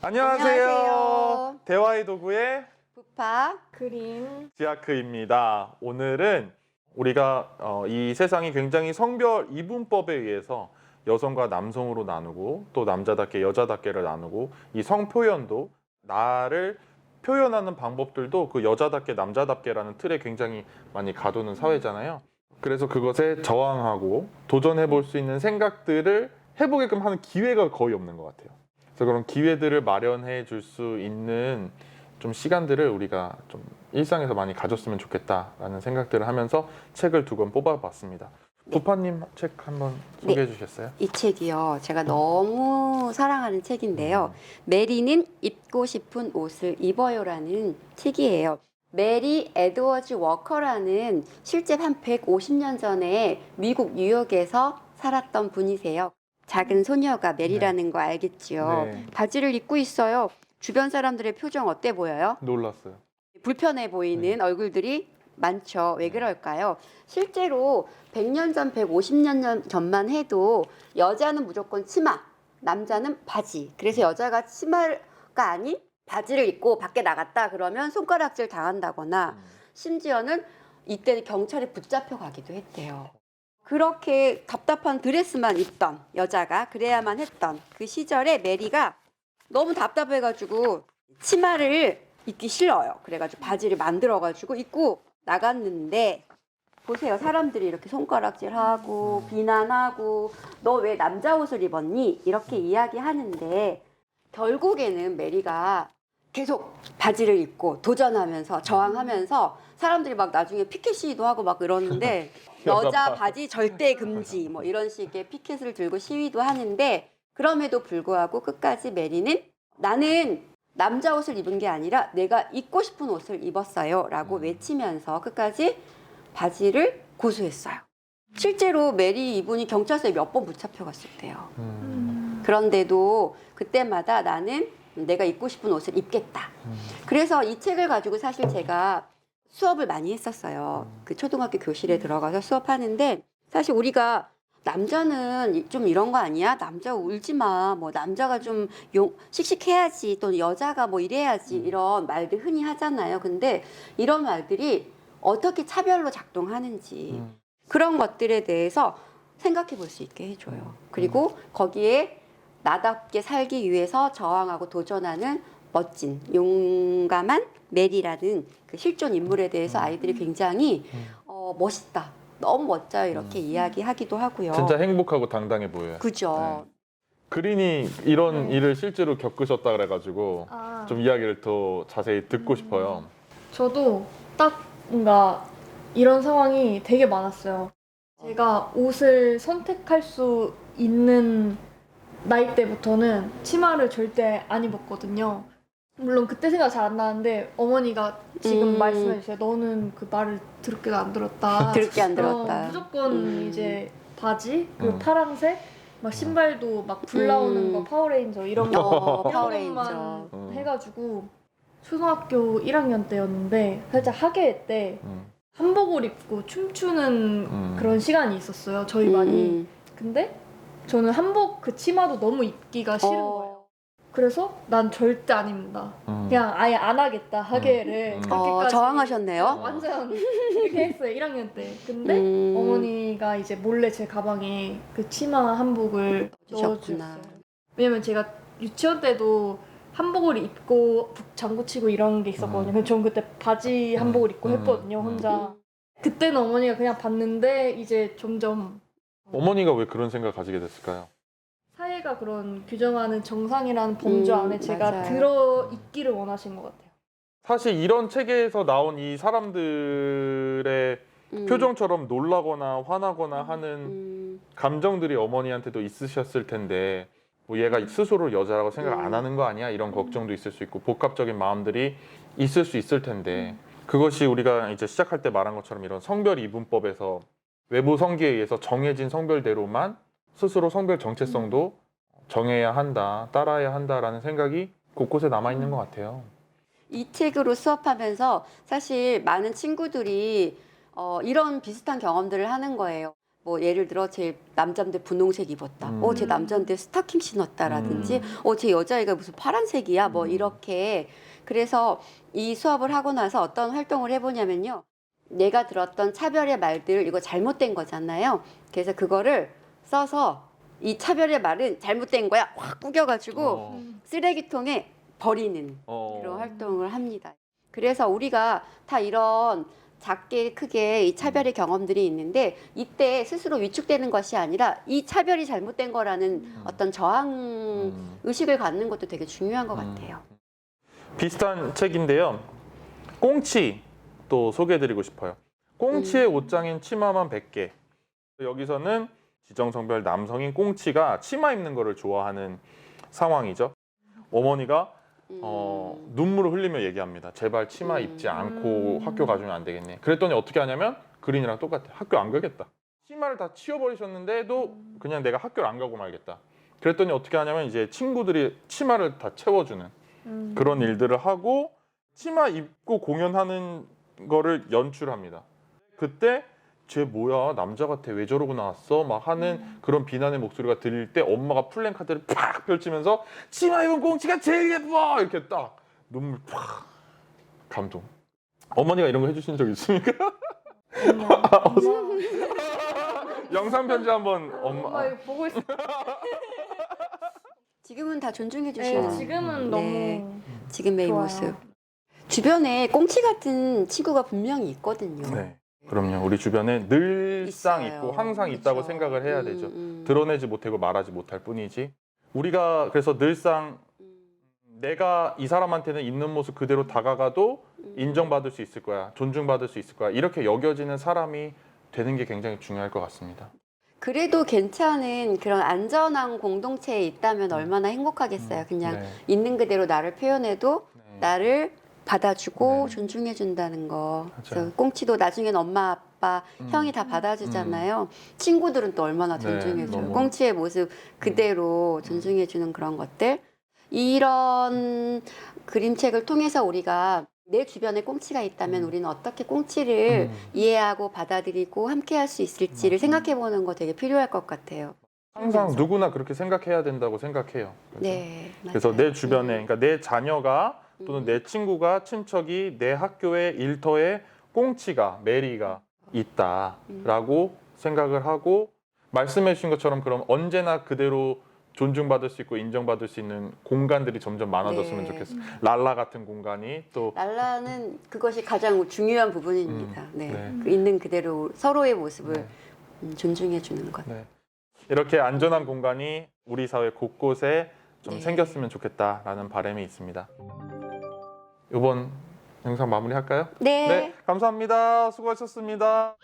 안녕하세요. 대화의 도구의 부파 그린 지아크입니다. 오늘은 우리가 이 세상이 굉장히 성별 이분법에 의해서 여성과 남성으로 나누고 또 남자답게 여자답게를 나누고 이 성표현도 나를 표현하는 방법들도 그 여자답게 남자답게라는 틀에 굉장히 많이 가두는 사회잖아요. 그래서 그것에 저항하고 도전해 볼 수 있는 생각들을 해보게끔 하는 기회가 거의 없는 것 같아요. 그래서 그런 기회들을 마련해 줄 수 있는 좀 시간들을 우리가 좀 일상에서 많이 가졌으면 좋겠다라는 생각들을 하면서 책을 2권 뽑아봤습니다. 부파님 책 한번 소개해 주셨어요? 이 책이요. 제가 너무 사랑하는 책인데요. 메리는 입고 싶은 옷을 입어요라는 책이에요. 메리 에드워즈 워커라는 실제 한 150년 전에 미국 뉴욕에서 살았던 분이세요. 작은 소녀가 메리라는 거 알겠지요. 네. 바지를 입고 있어요. 주변 사람들의 표정 어때 보여요? 놀랐어요. 불편해 보이는 얼굴들이 많죠. 왜 그럴까요? 실제로 100년 전, 150년 전만 해도 여자는 무조건 치마, 남자는 바지. 그래서 여자가 치마가 아닌 바지를 입고 밖에 나갔다 그러면 손가락질 당한다거나 심지어는 이때는 경찰에 붙잡혀 가기도 했대요. 그렇게 답답한 드레스만 입던 여자가 그래야만 했던 그 시절에 메리가 너무 답답해가지고 치마를 입기 싫어요. 그래가지고 바지를 만들어가지고 입고 나갔는데 보세요. 사람들이 이렇게 손가락질하고 비난하고 너 왜 남자 옷을 입었니? 이렇게 이야기하는데 결국에는 메리가 계속 바지를 입고 도전하면서 저항하면서 사람들이 막 나중에 피켓 시위도 하고 막 그러는데 여자 바지 절대 금지 뭐 이런 식의 피켓을 들고 시위도 하는데 그럼에도 불구하고 끝까지 메리는 나는 남자 옷을 입은 게 아니라 내가 입고 싶은 옷을 입었어요 라고 외치면서 끝까지 바지를 고수했어요. 실제로 메리 이분이 경찰서에 몇 번 붙잡혀 갔었대요. 그런데도 그때마다 나는 내가 입고 싶은 옷을 입겠다. 그래서 이 책을 가지고 사실 제가 수업을 많이 했었어요. 그 초등학교 교실에 들어가서 수업하는데 사실 우리가 남자는 좀 이런 거 아니야? 남자 울지 마. 뭐 남자가 좀 씩씩해야지. 또 여자가 뭐 이래야지. 이런 말들 흔히 하잖아요. 근데 이런 말들이 어떻게 차별로 작동하는지 그런 것들에 대해서 생각해 볼 수 있게 해줘요. 그리고 거기에 나답게 살기 위해서 저항하고 도전하는 멋진 용감한 메리라는 그 실존 인물에 대해서 아이들이 굉장히 멋있다. 너무 멋져요. 이렇게 이야기하기도 하고요. 진짜 행복하고 당당해 보여요. 그죠. 네. 그린이 이런 일을 실제로 겪으셨다 그래가지고 좀 이야기를 더 자세히 듣고 싶어요. 저도 딱 뭔가 이런 상황이 되게 많았어요. 제가 옷을 선택할 수 있는 나이대부터는 치마를 절대 안 입었거든요. 물론 그때 생각 잘 안 나는데 어머니가 지금 말씀해 주세요. 너는 그 말을 더럽게 안 들었다. 더럽게 안 들었다. 무조건 이제 바지 그리고 파란색 막 신발도 막 불 나오는 거 파워레인저 이런 거 파워레인저. 것만 해가지고 초등학교 1학년 때였는데 살짝 학예회 때 한복을 입고 춤추는 그런 시간이 있었어요. 저희 반이. 근데 저는 한복 그 치마도 너무 입기가 싫은 거예요. 그래서 난 절대 안 입는다. 그냥 아예 안 하겠다 학예회를. 그렇게까지 저항하셨네요. 완전 이렇게 했어요 1학년 때. 근데 어머니가 이제 몰래 제 가방에 그 치마 한복을 넣어주셨어요. 왜냐면 제가 유치원 때도 한복을 입고 장구 치고 이런 게 있었거든요. 근데 전 그때 바지 한복을 입고 했거든요 혼자. 그때는 어머니가 그냥 봤는데 이제 점점 어머니가 왜 그런 생각을 가지게 됐을까요? 사회가 그런 규정하는 정상이라는 범주 안에 제가 맞아요. 들어있기를 원하신 것 같아요. 사실 이런 책에서 나온 이 사람들의 표정처럼 놀라거나 화나거나 하는 감정들이 어머니한테도 있으셨을 텐데 뭐 얘가 스스로 여자라고 생각을 안 하는 거 아니야? 이런 걱정도 있을 수 있고 복합적인 마음들이 있을 수 있을 텐데 그것이 우리가 이제 시작할 때 말한 것처럼 이런 성별 이분법에서 외부 성기에 의해서 정해진 성별대로만 스스로 성별 정체성도 정해야 한다, 따라야 한다라는 생각이 곳곳에 남아있는 것 같아요. 이 책으로 수업하면서 사실 많은 친구들이 이런 비슷한 경험들을 하는 거예요. 뭐 예를 들어 제 남자인데 분홍색 입었다. 제 남자인데 스타킹 신었다라든지 제 여자애가 무슨 파란색이야. 뭐 이렇게. 그래서 이 수업을 하고 나서 어떤 활동을 해보냐면요. 내가 들었던 차별의 말들 이거 잘못된 거잖아요. 그래서 그거를 써서 이 차별의 말은 잘못된 거야. 확 구겨가지고 쓰레기통에 버리는 그런 활동을 합니다. 그래서 우리가 다 이런 작게 크게 이 차별의 경험들이 있는데 이때 스스로 위축되는 것이 아니라 이 차별이 잘못된 거라는 어떤 저항 의식을 갖는 것도 되게 중요한 것 같아요. 비슷한 책인데요. 꽁치 또 소개해드리고 싶어요. 꽁치의 옷장인 치마만 100개. 여기서는 지정성별 남성인 꽁치가 치마 입는 거를 좋아하는 상황이죠. 어머니가 눈물을 흘리며 얘기합니다. 제발 치마 입지 않고 학교 가주면 안 되겠네. 그랬더니 어떻게 하냐면 그린이랑 똑같아. 학교 안 가겠다. 치마를 다 치워버리셨는데도 그냥 내가 학교를 안 가고 말겠다. 그랬더니 어떻게 하냐면 이제 친구들이 치마를 다 채워주는 그런 일들을 하고 치마 입고 공연하는 거를 연출합니다. 그때 쟤 뭐야 남자 같아 왜 저러고 나왔어 막 하는 그런 비난의 목소리가 들릴 때 엄마가 플랜카드를 팍 펼치면서 치마 입은 꽁치가 제일 예뻐 이렇게 딱 눈물 팍 감동. 어머니가 이런 거 해주신 적 있습니까? 영상 편지 한번 엄마 이거 보고 있어. 지금은 다 존중해 네, 주시는 지금은 네, 너무 지금의 이 좋아요. 모습. 주변에 꽁치 같은 친구가 분명히 있거든요. 네. 그럼요. 우리 주변에 늘상 있어요. 있고 항상 있다고 그쵸. 생각을 해야 되죠. 드러내지 못하고 말하지 못할 뿐이지. 우리가 그래서 늘상 내가 이 사람한테는 있는 모습 그대로 다가가도 인정받을 수 있을 거야. 존중받을 수 있을 거야. 이렇게 여겨지는 사람이 되는 게 굉장히 중요할 것 같습니다. 그래도 괜찮은 그런 안전한 공동체에 있다면 얼마나 행복하겠어요. 그냥 네. 있는 그대로 나를 표현해도 네. 나를 받아주고 네. 존중해 준다는 거. 맞아요. 그래서 꽁치도 나중엔 엄마, 아빠, 형이 다 받아주잖아요. 친구들은 또 얼마나 네, 존중해줘요. 너무. 꽁치의 모습 그대로 존중해 주는 그런 것들. 이런 그림책을 통해서 우리가 내 주변에 꽁치가 있다면 우리는 어떻게 꽁치를 이해하고 받아들이고 함께 할 수 있을지를 생각해 보는 거 되게 필요할 것 같아요. 항상 누구나 그렇게 생각해야 된다고 생각해요. 그래서, 네, 그래서 맞아요. 내 주변에, 그러니까 내 자녀가 또는 내 친구가, 친척이 내 학교에 일터에 꽁치가, 메리가 있다라고 생각을 하고 말씀해 주신 것처럼 그럼 언제나 그대로 존중받을 수 있고 인정받을 수 있는 공간들이 점점 많아졌으면 네. 좋겠어요. 랄라 같은 공간이 또 랄라는 그것이 가장 중요한 부분입니다. 네. 네. 그 있는 그대로 서로의 모습을 네. 존중해 주는 것. 네. 이렇게 안전한 공간이 우리 사회 곳곳에 좀 네. 생겼으면 좋겠다라는 바람이 있습니다. 이번 영상 마무리할까요? 네. 네, 감사합니다. 수고하셨습니다.